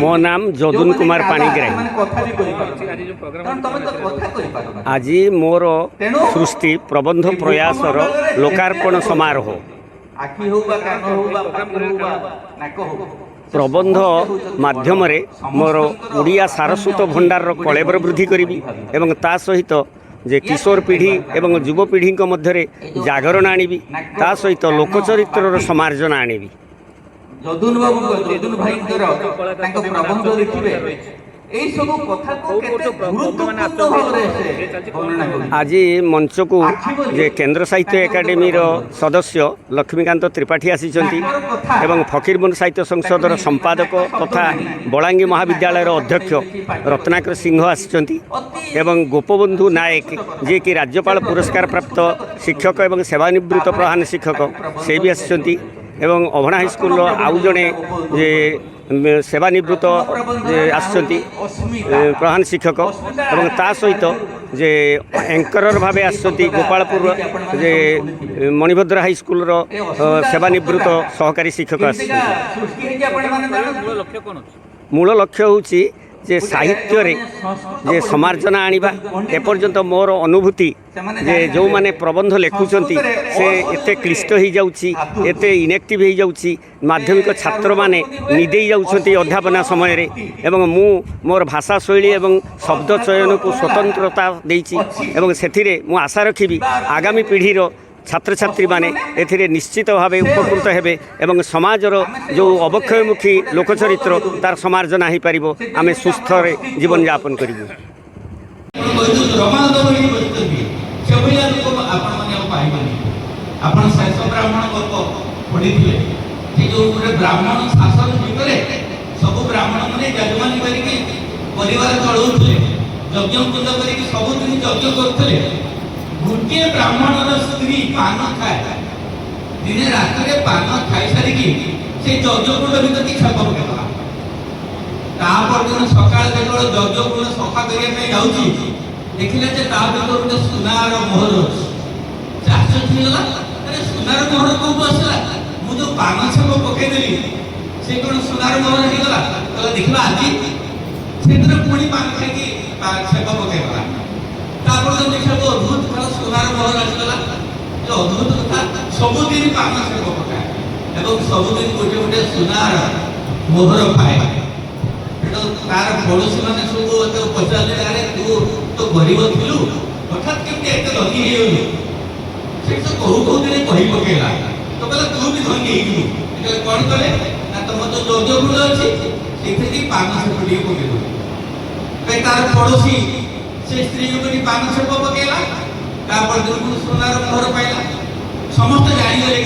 मो नाम जदुन कुमार पाणिग्राही। आज मोर सृष्टि प्रबंध प्रयासर लोकार्पण समारोह। प्रबंध माध्यम मोर ओडिया सारस्वत भंडार कलेबर वृद्धि करी एवं ता सहित जे किशोर पीढ़ी एवं युवपीढ़ी मध्य जागरण आनी ता सहित लोकचरित्र समार्जन आनी। जदुन बाबू जदुन भाई प्रबंध देखिए आज मंच को जे केंद्र साहित्य एकाडेमी सदस्य लक्ष्मीकांत त्रिपाठी आसीचंती एवं फकीरमोहन साहित्य संसदर संपादक तथा बलांगी महाविद्यालय अध्यक्ष रत्नाकर सिंह आसीचंती एवं गोपबंधु नायक जे कि राज्यपाल पुरस्कार प्राप्त शिक्षक एवं सेवानिवृत्त प्रधान शिक्षक से भी आसीचंती एवं अभणा हाईस्कूल आउ जड़े जे सेवानिवृत्त आसचंती प्रधान शिक्षक एवं ता सहित जे एंकरर भावे आसचंती गोपालपुर जे मणिभद्र हाईस्कूल सेवानिवृत्त सहकारी शिक्षक मूल लक्ष्य होची जे साहित्य रे जे समार्जना आनिबा एपर्यंत मोर अनुभूति जे जो माने प्रबंध लेखुचंती से एते क्लिष्ट हो जाउची एते इनेक्टिव हो जाउची माध्यमिक छात्र माने निदे जाउछंती अध्यापना समय रे एवं मु मोर भाषा शैली एवं शब्द चयन को स्वतंत्रता देइची एवं सेथिरे मु आशा रखिबी आगामी पीढ़ी रो छात्र छात्री माने एथिरे निश्चित भावे उपकृत हेबे एवं समाजर जो अवक्षयमुखी लोकचरित्र तार समार्जना हो पारिबो आमे सुस्थ रे जीवन यापन करिबो। ब्राह्मण शासन भितरे सब ब्राह्मण माने यजमानी करिके परिवार चलाउथले यज्ञ कुंड करिके सब दिन यज्ञ करथले गोटे ब्राह्मण स्त्री पान खाए दिने रात पान खाई सारिकी से यज्ञकुंड भीतर की छाप पकेला दिन सकाल जो यज्ञकुंड सफा करने जाऊँगी देखिले जे ता भीतर गोटे सुनार मोहर अच्छे आश्चर्य अरे सुनार मोहर कौन आसला मुझे जो पान छाप पकईदेली से कौन सुनार मोहर होगा कहला देखा आज से पुणी पान खाई छाप पकईगला देखा अद्भुत कला सुनार मोहर आसगला जो अद्भुत कथा सबुदिन पान छाप पकाए और सबुदिन गोटे गोटे सुनार मोहर पाए तार पड़ोशी मैंने सब पचारे अरे तू तो गरीब थिलु हठात केमती एत धनी होगलु से तो कहू कहू दिन कही पकेला तो कहला तू भी धनी हो कौन कले तुम तो यज्ञकुंड अच्छी से पान छाप पकेलु तार पड़ोशी से स्त्री जो पान छाप पकेला सुनार मोहर पाइला समस्त जाणीगले।